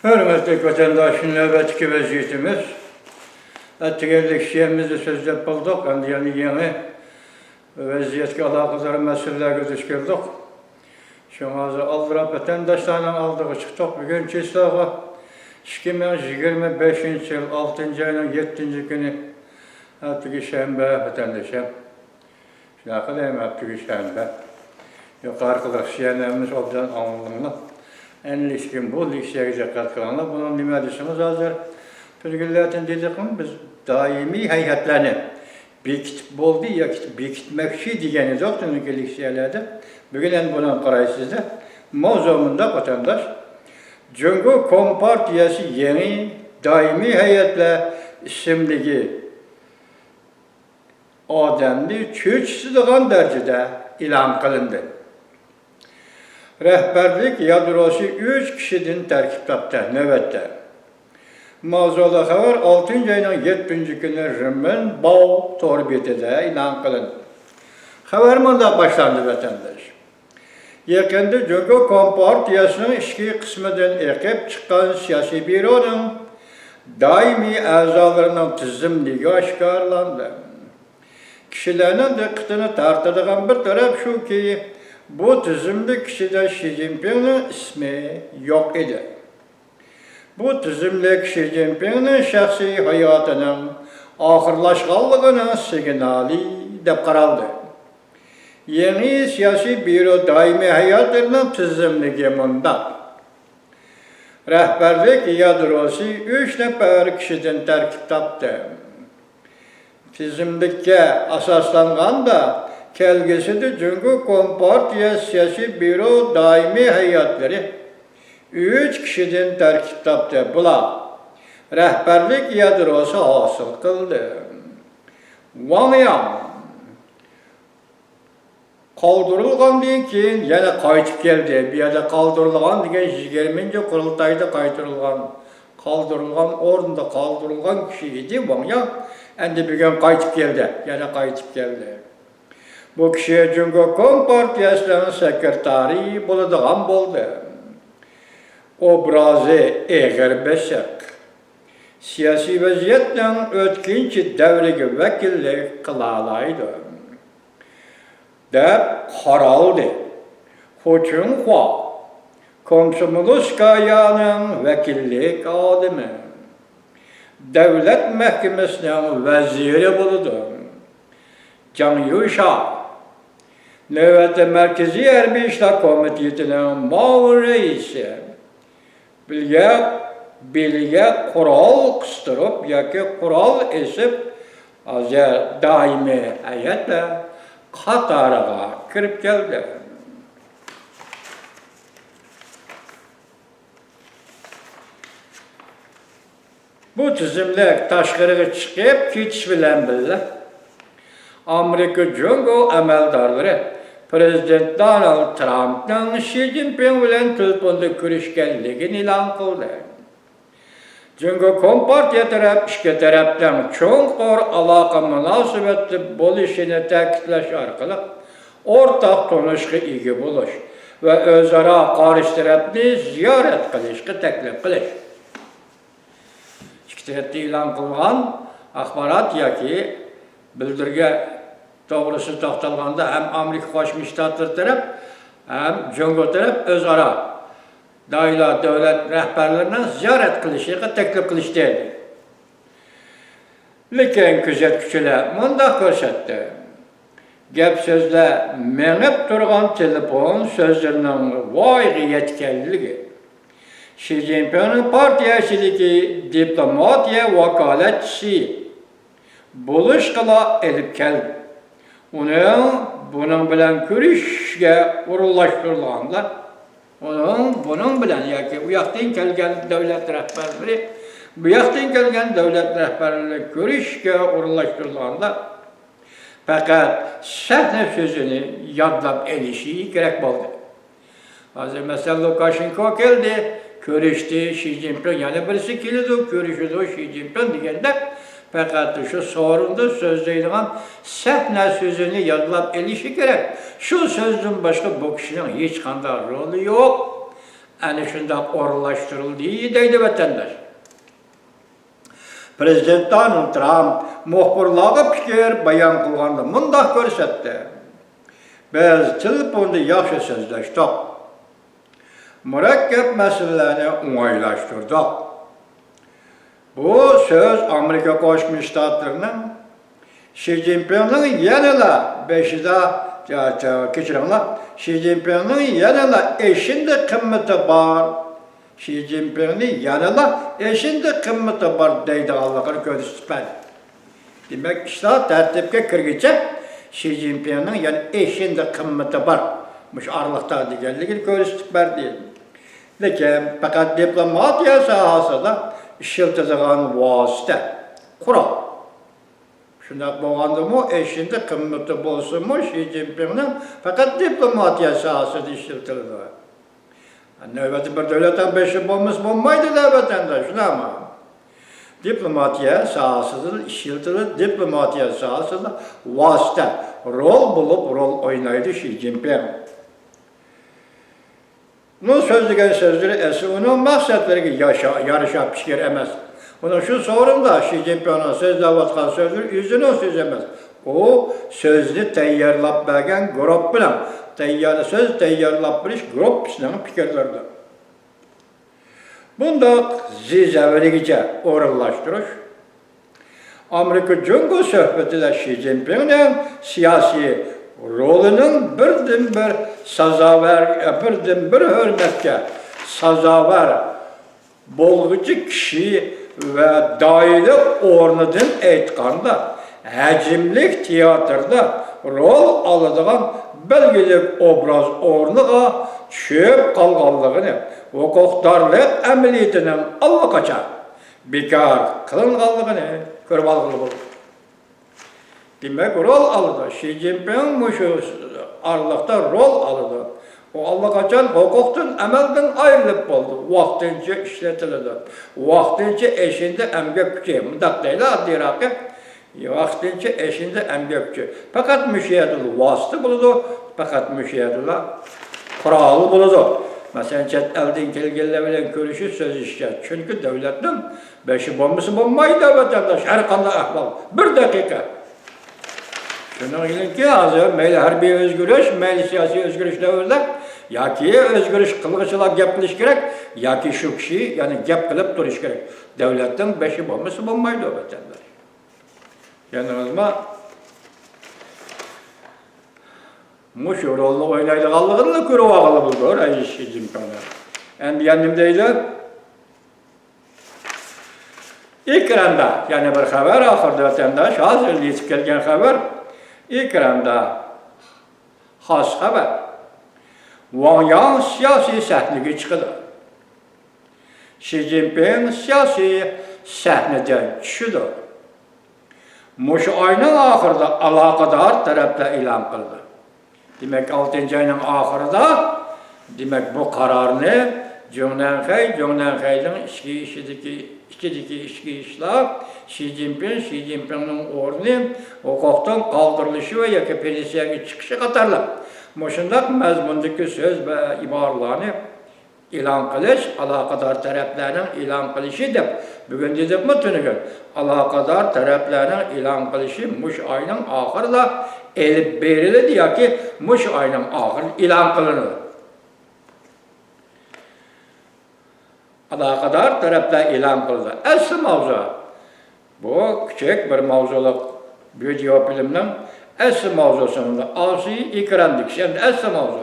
Hürmetli vatandaşın növbetki vəziyyətimiz, əttigerlik şiyemizi sözləb bulduk, yani yeni vəziyyətki alaqadar məsələlər düş girdik. Şunazı aldırab vatandaşlarla aldığı çıxdıq. Bugün çislağı 2025 yıl 6. ayının 7. günü həftəki şənbə vatandaşım. Şuna deyim həftəki şənbə. Yukarıdaki şiyenlerimiz obdan anılımlı. En ilişkin bu ilişkiye katkılanlar. Bunun nimedisimiz hazır. Türküllerden dedik mi biz daimi heyetlerini birikitip oldu ya birikitmek şey diyeniz yoktu ilişkilerde. Bugün en buna karşısında mevzumunda vatandaş Cumhur Kompartiyası yeni daimi heyetle isimli ademli çürçsüzlüğün derecede ilan kılındı. Rəhbərlik yadrosu 3 kişinin tərkibdə, növbətdə. Mavzuda xəbər 6. ayının 7. günü Rümün Bağ Torbiyetidə ilan qılındı. Xəbər məndə başlandı vətəndaş. Yakında Cumhur Kompartiyasının işki qismindən ekib çıxan siyasi büronun daimi əzalarının tizimliği aşkarlandı. Kişilərin diqqətini tartadığın bir tərəf şu ki, bu tizimli kişide Xi Jinping'in ismi yok idi. Bu tizimli Xi Jinping'in şahsi hayatının ahırlaşkanlığının signali de qaraldı. Yeni siyasi büro daimi hayatlarının tizimliği munda. Rəhbərlik yadrosu 3 nəfər kişiden tərkib tapdı. Tizimlikə asaslanğan da kelgesidir Cumhur Kompartiya Siyasi Büro daimi heyetleri 3 kişiden terkip taptı. Bula rehberlik yadrosu hasıl kıldı. Wang Yang kaldırılgan deyin ki yine kayıtıp geldi. Bir yerde kaldırılgan diye 20. kurultayda kaldırılgan orada kaldırılgan kişiydi Wang Yang. Endi bir gün kayıtıp geldi. Yine kayıtıp geldi. Bu kişi Cumhur Kompartiyasının sekreteri bulduğum buldu. Obrazı eğer beşek. Siyasi vaziyetten ötkinci devregi vekillik kılalaydı. Dep karaldı. Huçunhua, Komsomolskaya'nın vekillik adımı. Devlet Mahkemesi'nin veziri buldu. Can Yuşa, Növbəti Mərkəzi Hərbi İşlər Komitəsinin müavin reisi bilgiye kural kıstırıp ya ki kural esip daimi heyetle Katar'a kirip geldi. Bu tizimler taşkırığı çıkıp kitiş bilen bildi. Amerika Cumhur əməldarları Prezident Donald Trump'ın Xi Jinping bilen telefonda görüşkenliğini ilan kıldı. Cumhur Kompartiya taraf işki taraftan çoğunqor alaka münasibetli buluşunu təkidləş arkalı ortak tonuşqı igi buluş ve özara karış tarafını ziyaret kılışqı teklif kılış. İşki tarafta ilan kılgan akbarat ya ki bildirge doğrusu toxtalğanda hem Amerika Qoşmuş Ştatları taraf hem Cumhur taraf özara dayla devlet rəhbərlərindən ziyaret kılışıqı teklif kılışdı. Lakin küzetçiler mundaq görsətdi. Gep sözle menip durğan telefon sözlerinin vayğı yetkəliliği. Xi Jinping'in partiyaçılığı diplomatiya vakaletçisi buluş kıla edip geldi. Bunun bilen görüşge urullaştırılanlar, bunun bilen ya ki bu yaktan gelgen devlet rehberleri, bu yaktan gelgen devlet rehberleri görüşge urullaştırılanlar, fakat sahne sözünü yadlap elişi gerek oldu. Hazır mesela Lukashenko geldi, görüştü Xi Jinping, yani birisi kilidi, görüşüdü Xi Jinping diyende, fakat şu sorunda sözleydiğin sahne sözünü yadlap elişi gerek. Şu sözün başka bu kişinin hiç kanda rolü yok. Ani şunda orlaştırıldı deydi vatandaş. Prezident Donald Trump muhbirlarga fikir bayan kılganda mundaq görsetdi. Biz telefonda yaxşı sözleşdik. Murakkab meselelerini oңайlaştırdık. Bu söz Amerika Qo'shma Shtatlarının Xi Jinping'nin yanıla Xi Jinping'nin yanıla eşinde kımmeti var. Xi Jinping'nin yanıla eşinde kımmeti var deydiğanlıqını görürsüzler. Demek işte tertipke kirgiçe Xi Jinping'nin yani eşinde kımmeti var. Muş arlıqta deganligini görürsüzler değil. Lekin fakat diplomatiya sahasida işletiladigan vasita, Kur'an. Shunday bo'lgandimi, eşinde kımmeti bo'lsinmi, Xi Jinping'nin fakat diplomatiya sahasida işletiladi. Növbəti bir dövlətdən beşi bo'lmaydi da vatanda, shunaqmi? Diplomatiya sahasida işletilir, diplomatiya sahasida vasita, rol oynaydı Xi Jinping. Bunun sözlügen sözleri esi onun maksatları yarışa pişkir emez. Onun şu sorumda Xi Jinping'in sözlavatkan sözleri yüzünü söz emez. O sözlü teyyarlap bergen grup bilen, söz teyyarlap biliş grup pisinin fikirlerdi. Bunda zizaveligice orallaştırış, Amerika Cumhur söhbetiyle Xi Jinping'in siyasi rolünün birden-bir hürmetke sazavar bolğucu kişi ve daire ornudun aytqanda hacimlik teatrda rol aladigan belgilik obraz ornuga çöp qalğanlığını huquqdarlık ameliyatının allaqaçan bekar qılınğanlığını görüp alğılı boldu. Demek rol aldı. Xi Jinping muşu arlıqda rol aldı. O allaqaçan hukuktan, amelden ayrılıp oldu. Vaxtınca işletildi. Vaxtınca eşinde emgek gücü. Mındaq deyli adli raqib. Vaxtınca eşinde emgek gücü. Fakat müşahidul vasıtı buludu. Fakat müşahidul kuralı buludu. Mesela chet elden kelgenler bilen görüşü söz işler. Çünkü devletin beşi bombası bombaydı vatandaş. Her qanday ahval. Bir dakika. Şunun için ki hazır meyli harbiy özgürlüş, meyli siyasi özgürlüş devirde yaki özgürlüş kılgıçılar gepiliş gerek, yaki şu kişi yani gep kılıp duruş gerek. Devletten beşi bombası bombaydı o vatandaş. Yani o zaman muşu rolunu oynaydıqallığını görüp ağılı buldu. Xi Jinping'e. Endi yanımdaydı. Ekranda yani bir haber ahırda vatandaş hazır yetip gelgen haber. Ekranda has haber. Wang Yang siyasi sahnege çıkıdı. Xi Jinping siyasi sahneden düşüdü. Muşu ayının ahırda alakadar tarafla ilan kıldı. Demek 6. ayının ahırda demek bu kararını Zhongnanhai'nin içki işler Xi Jinping'in ornu hukuktan kaldırılışı ve yaka pensiyaga çıkışı qatarlar. Muşundaq mazmundaki söz ve ibarlarını ilan qilish, alaqadar taraflarning ilan qilishi deb bugun dedikmi tunugun. Alaqadar taraflarning ilan qilishi mush oyning oxirida elib beriladi yoki mush oyning oxirida ilan qilinadi. Alaqadar taraflar ilan qildi. Asli mavzu. Bu küçük bir mavzuluk video filmning asli mavzusunda asli ekrandik. Şimdi asli mavzu.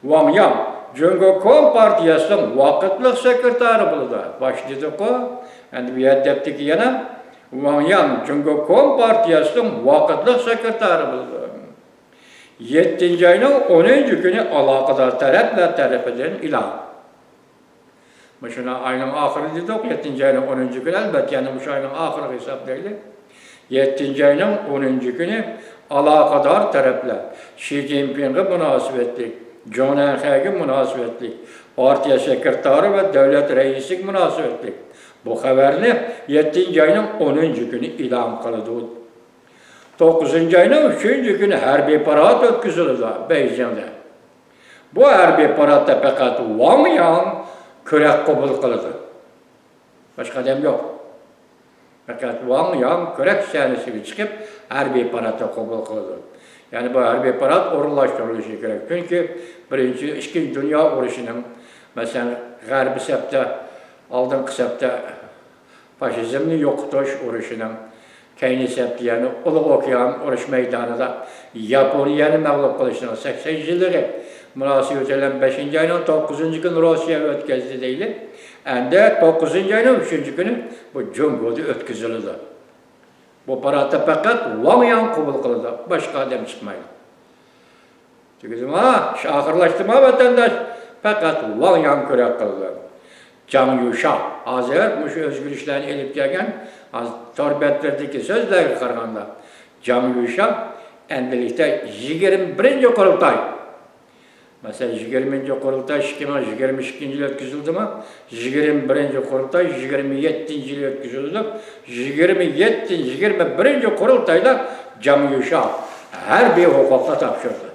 Wang Yang Cumhuriyet Partiyasının vaqtlik sekretari bo'ldi. Başladı-ku. Endi bu yerdeki yana Wang Yang Cumhuriyet Partiyasının vaqtlik sekretari bo'ldi. 7. ayının 10. günü alaqadar taraflar tarafidan ilan. Şuna ayının ahırı dedik, 7. ayının 10. günü elbette yani bu ayının ahırı hesaplaydı. 7. ayının 10. günü alaqadar taraflar Xi Jinping'e münasebetlik, Zhongnanhai'ye münasebetlik, partiya sekreteri ve devlet reislik münasebetlik. Bu haberini 7. ayının 10. günü ilan kıldı. 9. ayının 3. günü harbiy parad ötküzüldü Beyjan'da. Bu harbiy paradda fakat Wang Yang körek kabul kıldı. Başka adam yok. Fakat Wang Yang körek sahnesiga çıkıp harbiy paradda kabul kıldı. Yani bu harbiy parad orunlaştırılışı gerek. Çünkü birinci, İkinci Dünya Uruşu'nun mesela G'arbiy septe, aldınqı septe faşizmni yo'qotish urushining keyingi septe yani Ulug' Okean urush meydanida Yaponiyani mag'lub qilishning 80-yilligi munosib o'tgan 5-oyning 9-kuni Rossiya o'tkazdi deydi. Endi 9-oyning 3-kuni bu Jungo'da o'tkazildi. Bu paradda faqat Wang Yang qabul qildi, boshqa odam chiqmaydi. Çünkü ahırlaştırma vatandaş fakat Wang Yang körek kıldı. Zhang Yuxiao, hazır bu özgür işlerini elip gelgen, torbetlerdeki sözlerine karşında Zhang Yuxiao endilikte 21. kurultay. Mesela 20. kurultay 2022 yıl ötküzüldü mü? 21. kurultay 27. yıl ötküzüldü. 21. kurultayda Zhang Yuxiao her bir hukukla tapşırdı.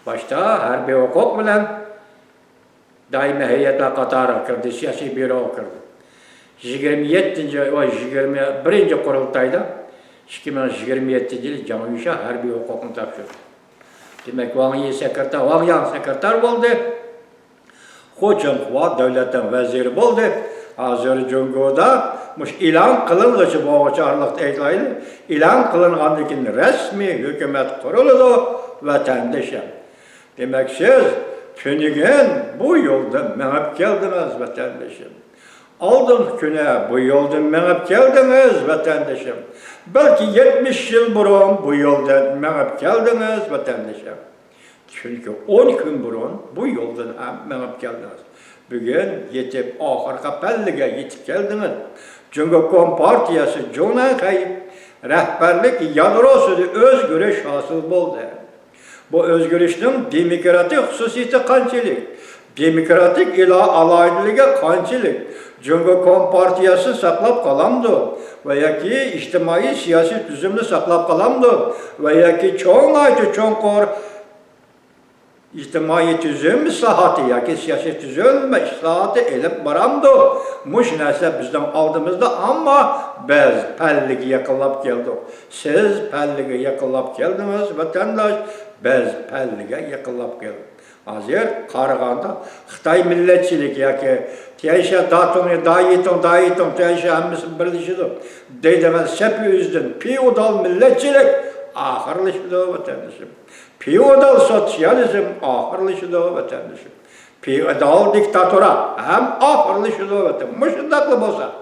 Başta harbiy hukuk bilen daimi heyetler qatarı kirdi, siyasi büro kirdi. 27. ve 21. kurultayda 2027 yıl Zhang Yuxiao harbiy hukukunu tapşırdı. Demek Wang Yang sekreter oldu. Hu Jinhua devletin veziri oldu. Hazır Jungo'da ilan kılınışı bu çağrılıkta eylaydı. İlan kılınğandıkin resmi hükümet kuruldu vatandaşım. Demek siz tünügen bu yoldan menip geldiniz vatandaşım. Aldın küne bu yoldan menip geldiniz vatandaşım. Belki 70 yıl burun bu yoldan menip geldiniz vatandaşım. Çünkü 10 gün burun bu yoldan menip geldiniz. Bugün yetip ahırka pellige yetip geldiniz. Çünkü Kompartiyası Jonan kayıp rehberlik yadrosu öz görüş hasıl oldu. Bu özgürlüğün demokratik hususiyeti kançilik, demokratik ila alaydılığa kançilik, çünkü Kompartiyası saklap kalamdı veya ki içtimai siyasi düzümünü saklap kalamdı veya ki çoğun aydı çoğun İçtimai tüzüm islahatı ya ki siyasi tüzüm ve islahatı elip baramdı. Muş neyse bizden aldığımızda ama biz pelligi yakılap geldik. Siz pelligi yakılap geldiniz vatandaş, biz pellige yakılap geldik. Hazır Qaraganda Xitay milletçilik ya ki tiyayşa dayiton tiyayşa hemmisi birleşidir. Deydemez sepi üzdün, feodal milletçilik ahırlaşıdır vatandaşım. Feodal sosyalizm ahırlaşıdır vatandaşım. Feodal diktatora hem ahırlaşıdır vatandaşım. Muşundaklı bolsa.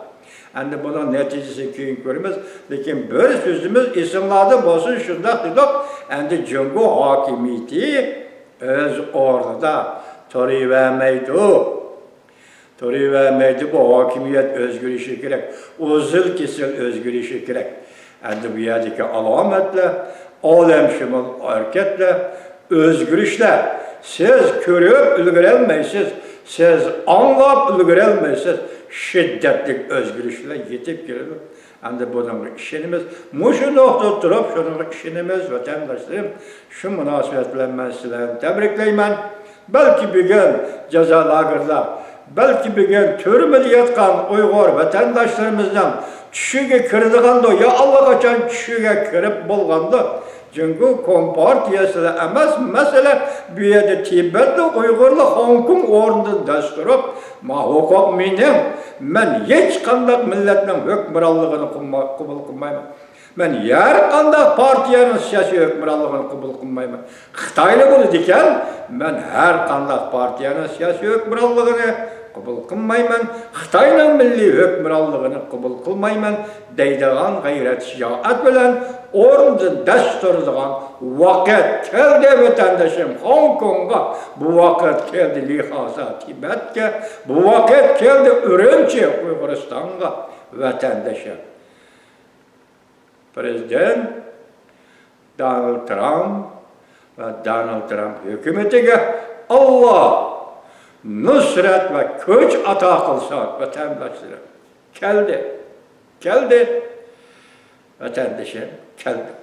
Endi bunun neticesi keyin görürüz. Lekin bir sözümüz isimlerde bolsun şundak dedik. Endi Jungo hakimiyeti öz orada to'rayvermaydi. To'rayvermaydi bu hakimiyet özgürlüğü gerek. Uzun kesil özgürlüğü gerek. Endi bu yerdeki alametler, alemşumul hareketler, özgürlükler. Siz görüp ülgürelmeysiz, siz anlap ülgürelmeysiz. Şiddetlik özgürlükler yetip gelir. Endi bunun işinimiz, muşu nokta durup şunun işinimiz vatandaşlarım. Şu münasebet bilen ben sizlerden tebrikleymen. Belki bir gün cezalarında, belki bir gün türmede yatkan Uygur vatandaşlarımızdan düşüge kirdiğinde ya Allah kaçan düşüge kirip bulgandı. Çünkü Kompartiyası da emas mesele bu yerde Tibet'te Uygurlu Hong Kong ornunda dasturup ma hukuk men hiç kandak milletinin hükmürallığını kabul kılmayman. Men yer kandak partiyanın siyasi hükmürallığını kabul kılmayman. Xitaylı bunu diken men her kandak partiyanın siyasi hükmürallığını kabul kılmayman. Xitayның milli hükmürallığını kabul kılmayman. Deydiğen gayret şiyaat bilen ornunda dasturduğun vakit geldi vatandaşım Hong Kong'a, bu vakit geldi lihaza Tibet'e, bu vakit geldi Ürümçi Uyguristan'a vatandaşım. Prezident Donald Trump ve Donald Trump hükümetiyle Allah nusret ve güç ata kılsa vatandaşlarım. Geldi vatandaşım, geldi.